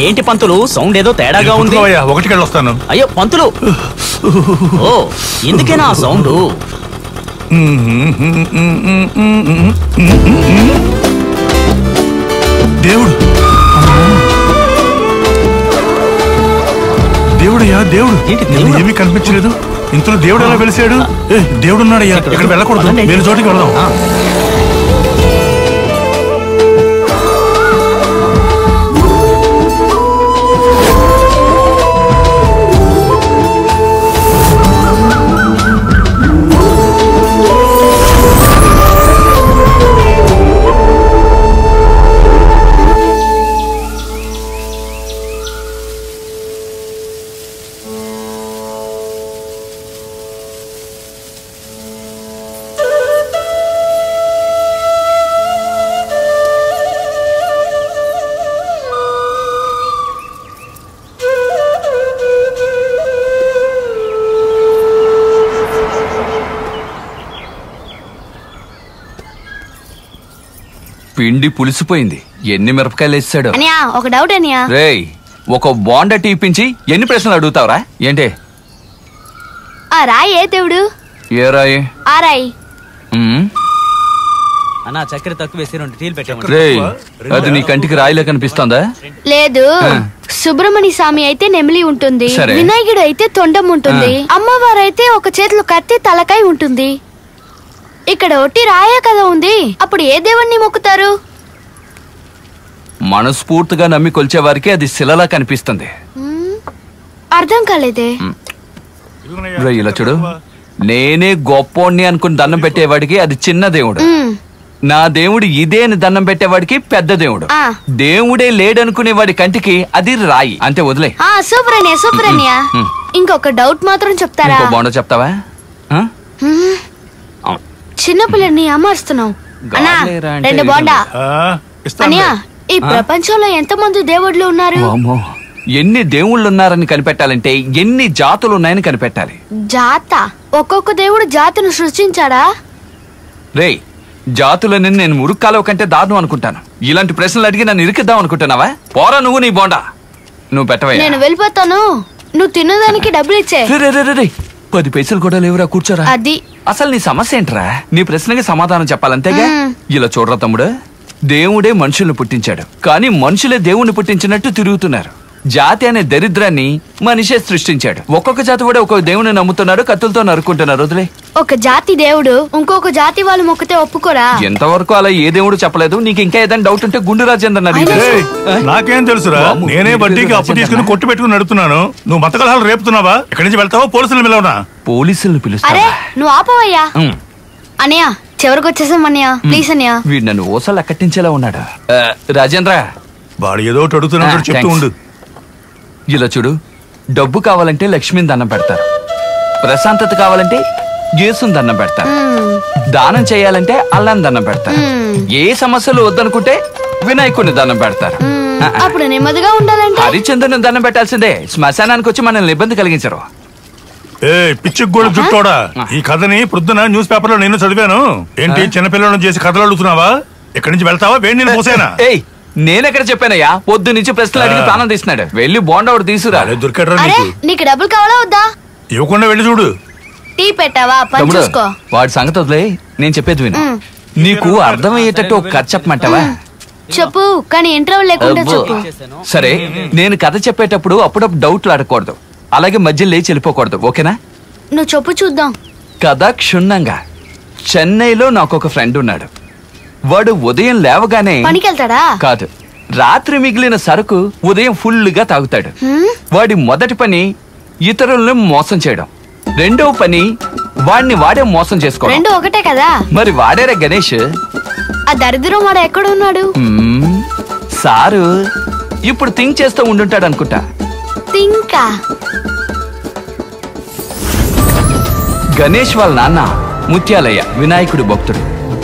ఏంటి పంతులు సౌండ్ ఏదో తేడాగా ఉంది? ఒకటికి వెళ్ళొస్తాను. అయ్యో పంతులు, ఓ ఎందుకేనా ఆ సౌండ్? దేవుడు, దేవుడయ్యా దేవుడు, ఏమీ కనిపించలేదు. ఇంతలో దేవుడు ఎలా వెలిసాడు? దేవుడు ఉన్నాడయ్యా, ఇక్కడ వెళ్ళకూడదు, వేరే చోటికి వెళ్దాం. పిండి పులిసిపోయింది. ఎన్ని మిరపకాయలు వేసాడు? ఒక డౌట్ అనియా. రేయ్, ఒక బోండా టీపించి ఎన్ని ప్రశ్నలు అడుగుతావురా? ఏంటి ఆ రాయి? ఏ దేవుడు? ఏ రాయి? ఆ రాయి. అన్నా చక్కెర తక్కువ వేసి 2 టీలు పెట్టాము. రేయ్, అది నీ కంటికి రాయిలా కనిపిస్తుందా? లేదు, సుబ్రహ్మణ్య స్వామి అయితే నెమిలి ఉంటుంది, వినాయకుడు అయితే తొండం ఉంటుంది, అమ్మవారు అయితే ఒక చేతిలో కత్తి తలకాయ ఉంటుంది. ఇక్కడ ఒట్టి రాయే కదా ఉంది, అప్పుడు ఏ దేవుణ్ణి మొక్కుతారు? మనస్ఫూర్తిగా నమ్మి కొలిచే వారికి అది శిలలా కనిపిస్తుంది. అర్థం కాలేదే. ఇలా చూడు, నేనే గొప్పోణ్ణి అనుకుని దండం పెట్టేవాడికి అది చిన్న దేవుడు, నా దేవుడు ఇదే అని దండం పెట్టేవాడికి పెద్ద దేవుడు, దేవుడే లేడనుకునే వాడి కంటికి అది రాయి. అంతే, వదిలే. సూపర్ అనియా, సూపర్ అనియా. ఇంకొక డౌట్ మాత్రం చెప్తారా? బాగుండో చెప్తావా? చిన్నపిల్లని అమర్స్తున్నావు అన్నా. 2 బోండా. అనియా, ఈ ప్రపంచంలో ఎంతమంది దేవుళ్ళు ఉన్నారు? ఎన్ని దేవుళ్ళు ఉన్నారని కనిపెట్టాలంటే ఎన్ని జాతులు ఉన్నాయని కనిపెట్టాలి. జాత? ఒక్కొక్క దేవుడు జాతిని సృష్టించాడా? రే, జాతులని నేను మురుక్కాలో కంటే దారుణం అనుకుంటాను. ఇలాంటి ప్రశ్నలు అడిగి నన్ను ఇరికిద్దాం అనుకుంటున్నావా? పోరా నువ్వు, నీ బోండా నువ్వు పెట్టవయ్యా. నేను వెళ్ళిపోతాను, నువ్వు తిన్నదానికి డబ్బులు ఇచ్చే. 10 పైసలు కూడా లేవురా, కూర్చోరా. అది అసలు నీ సమస్య ఏంట్రా? నీ ప్రశ్నకి సమాధానం చెప్పాలంతేగా. ఇలా చూడరా తమ్ముడు, దేవుడే మనుషుల్ని పుట్టించాడు, కానీ మనుషులే దేవుణ్ణి పుట్టించినట్టు తిరుగుతున్నారు. జాతి అనే దరిద్రాన్ని మనిషే సృష్టించాడు. ఒక్కొక్క జాతి కూడా ఒక్కొక్క దేవుని నమ్ముతున్నాడు, కత్తులతో నరుక్కుంటున్నారు. వదిలే. ఒక జాతి దేవుడు ఇంకొక జాతి వాళ్ళు మొక్కితే ఒప్పుకోరా? ఎంతవరకు అలా ఏ దేవుడు చెప్పలేదు. నీకు ఇంకా ఏదైనా డౌట్ ఉంటే గుండు రాజేంద్ర నాకేం తెలుసురా? నేనే వడ్డీకి అప్పు తీసుకుని కొట్టు పెట్టుకుని నడుతున్నాను. నువ్వు మత కలహాలు రేపుతున్నావా? ఎక్కడి నుంచి వెళ్తావా? పోలీసులు పిలవనా? పోలీసులు పిలుస్తా. అరే నువ్వు ఆపవయ్యా. అనియా, చివరికి వచ్చేసాం అనియా, ప్లీజ్ అనియా. వీడు నన్ను ఓసలు అక్కట్టించేలా ఉన్నాడు. రాజేంద్ర, వాడు ఏదో ఒకటి అడుగుతున్నాడు, చెప్తూ ఉండు. ఇలా చూడు, డబ్బు కావాలంటే లక్ష్మిని దండం పెడతారు, ప్రశాంతత కావాలంటే యేసుని దండం పెడతారు, దానం చేయాలంటే అల్లాని దండం పెడతారు, ఏ సమస్యలు వద్దనుకుంటే వినాయకుడిని దండం పెడతారు. అప్పుడు నెమ్మదిగా ఉండాలంటే హరిచంద్రుని దండం పెట్టాల్సిందే. శ్మశానానికి వచ్చి మనల్ని ఇబ్బంది కలిగించరు. పిచ్చి గోడు చుట్టోడా, ఈ కథని పొద్దున న్యూస్ పేపర్ లో నేను చదివాను. ఏంటి చిన్నపిల్లలను చేసి కథలు అడుగుతున్నావా? ఎక్కడి నుంచి వెళ్తావా? వేడి నేను పోసేనా? నేనెక్కడ చెప్పానయ్యా? పొద్దు నుంచి ప్రశ్నలు అడిగి ప్రాణం తీస్తున్నాడు. వెళ్ళి బోండా ఒకటి తీసుకురా. నీకు డబ్బులు కావాలా వద్దా? ఇవ్వకుండా వెళ్ళి చూడు. టీ పెట్టావా? పని చూసుకో. వాడి సంగతి వదిలే, నేను చెప్పేది విను. నీకు అర్థమయ్యేటట్టు ఒక కథ చెప్పమంటావా? చెప్పు, కానీ ఇంటర్వ్యూ లేకుండా చెప్పు. సరే, నేను కథ చెప్పేటప్పుడు అప్పుడప్పుడు డౌట్లు అడగకూడదు, అలాగే మధ్యలో లేచి వెళ్ళిపోకూడదు, ఓకేనా? నువ్వు చెప్పు చూద్దాం. కథ క్షుణ్ణంగా. చెన్నైలో నాకు ఒక ఫ్రెండ్ ఉన్నాడు. వాడు ఉదయం లేవగానే పనికెళ్తాడా? కాదు, రాత్రి మిగిలిన సరుకు ఉదయం ఫుల్ గా తాగుతాడు. వాడి మొదటి పని ఇతరులను మోసం చేయడం, రెండవ పని వాడిని వాడే మోసం చేసుకోవడం. రెండు ఒకటే కదా? మరి వాడేరా గణేష్. ఆ దరిద్రం వాడు ఎక్కడ ఉన్నాడు? సారు ఇప్పుడు థింక్ చేస్తూ ఉండుంటాడు అనుకుంటా. థింకా? గణేష్ వాళ్ళ నాన్న ముత్యాలయ్య వినాయకుడు భక్తుడు,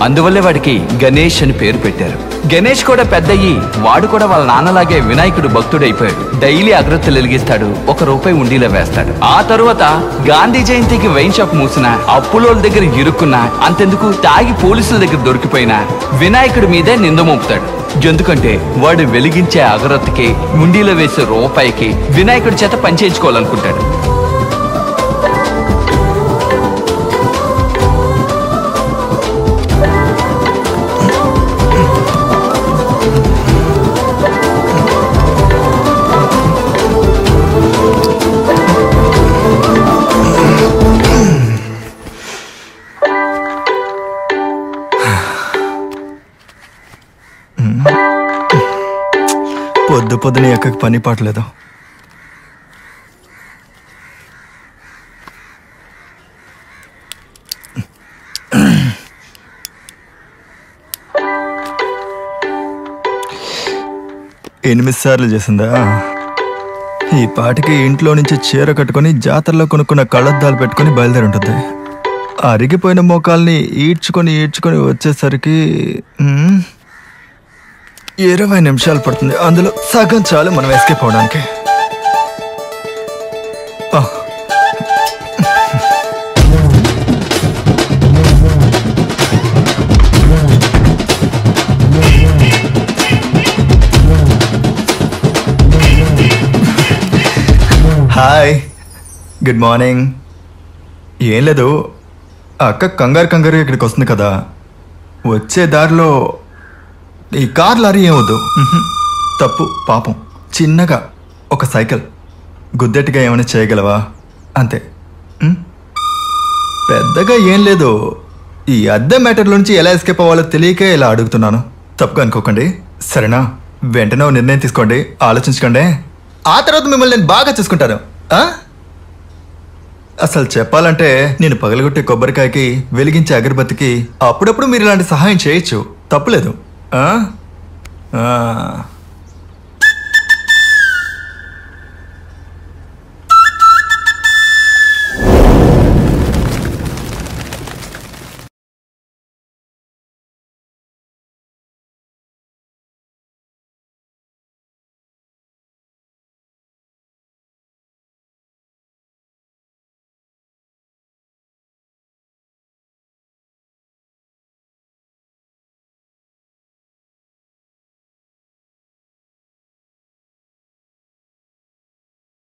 అందువల్లే వాడికి గణేష్ అని పేరు పెట్టారు. గణేష్ కూడా పెద్దయ్యి వాడు కూడా వాళ్ళ నాన్నలాగే వినాయకుడు భక్తుడైపోయాడు. డైలీ అగరత్తులు వెలిగిస్తాడు, ₹1 ఉండీలో వేస్తాడు. ఆ తరువాత గాంధీ జయంతికి వైన్ షాప్ మూసినా, అప్పులోల దగ్గర ఇరుక్కున్నా, అంతెందుకు తాగి పోలీసుల దగ్గర దొరికిపోయినా వినాయకుడి మీదే నింద మోపుతాడు. ఎందుకంటే వాడు వెలిగించే అగరత్తుకి ఉండిలో వేసే రూపాయికి వినాయకుడి చేత పనిచేయించుకోవాలనుకుంటాడు. పొద్దునే ఎక్కకి పని పాటలేదు. ఎనిమిది సార్లు చేసిందా? ఈ పాటికి ఇంట్లో నుంచి చీర కట్టుకొని జాతరలో కొనుక్కున్న కళ్ళద్దాలు పెట్టుకొని బయలుదేరి ఉంటుంది. అరిగిపోయిన మోకాల్ని ఈడ్చుకొని వచ్చేసరికి 20 నిమిషాలు పడుతుంది. అందులో సగం చాలు మనం ఎస్కేప్ అవడానికి. Hi, good morning. ఏం లేదు, అక్క కంగారు ఇక్కడికి వస్తుంది కదా, వచ్చే దారిలో ఈ కార్ లారీ ఏమొద్దు. తప్పు, పాపం. చిన్నగా ఒక సైకిల్ గుద్దెట్టుగా ఏమైనా చేయగలవా? అంతే. పెద్దగా ఏం లేదు. ఈ అద్దె మ్యాటర్లో నుంచి ఎలా ఎస్కేప్ అవ్వాలో తెలియకే ఇలా అడుగుతున్నాను. తప్పుగా అనుకోకండి, సరేనా? వెంటనే నిర్ణయం తీసుకోండి, ఆలోచించకండి. ఆ తర్వాత మిమ్మల్ని నేను బాగా చూసుకుంటాను. అసలు చెప్పాలంటే నేను పగలగొట్టే కొబ్బరికాయకి, వెలిగించే అగరబత్తికి అప్పుడప్పుడు మీరు ఇలాంటి సహాయం చేయొచ్చు, తప్పులేదు.